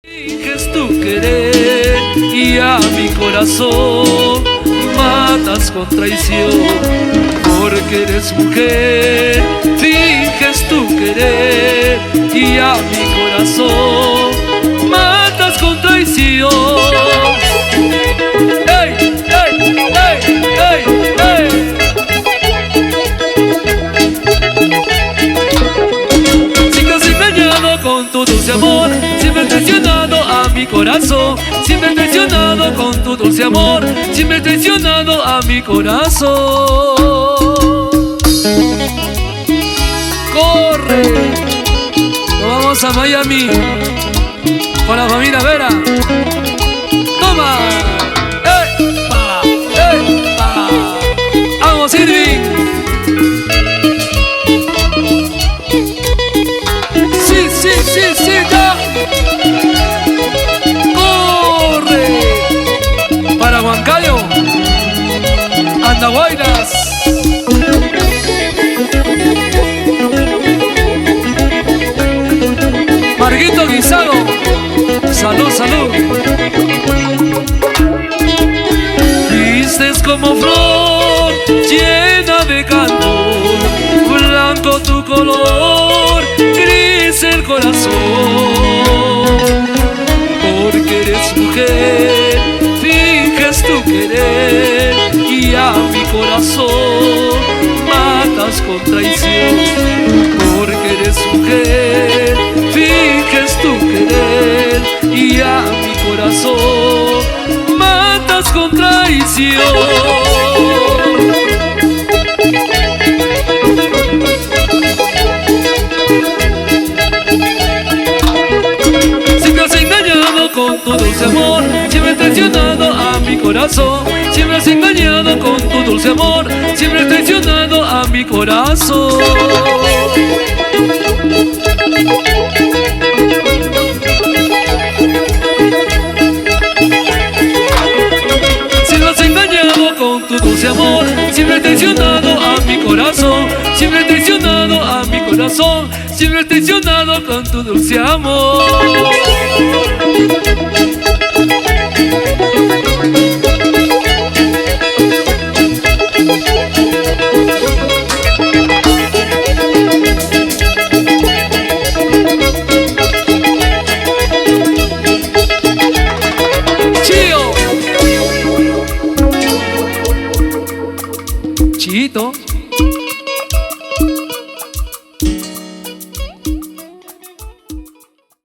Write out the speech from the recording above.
Finges tu querer y a mi corazón matas con traición, porque eres mujer. Finges tu querer y a mi corazón matas con traición. ¡Ey, ey, ey, ey, ey! Siempre has engañado con tu dulce amor, siempre has traicionado a mi corazón, siempre has traicionado con tu dulce amor, siempre has traicionado a mi corazón. ¡Corre! Nos vamos a Miami con la familia Vera. ¡Toma! ¡Epa! ¡Epa! ¡Vamos, Irving! ¡Sí, sí, sí, sí! ¡Ya! ¡Corre! Para Huancayo, Andahuaylas. Marguito Guisado, salud, salud. Vistes como flor llena de calor, blanco tu color, gris el corazón. Porque eres mujer, finges tu querer y a mi corazón matas con traición. Porque eres mujer, finges tu querer y a mi corazón matas con traición. Siempre has engañado con tu dulce amor, siempre has traicionado a mi corazón. Siempre has engañado con tu dulce amor, siempre has traicionado a mi corazón. Siempre has engañado con tu dulce amor, siempre has traicionado a mi corazón, siempre has traicionado a mi corazón, siempre has traicionado con tu dulce amor.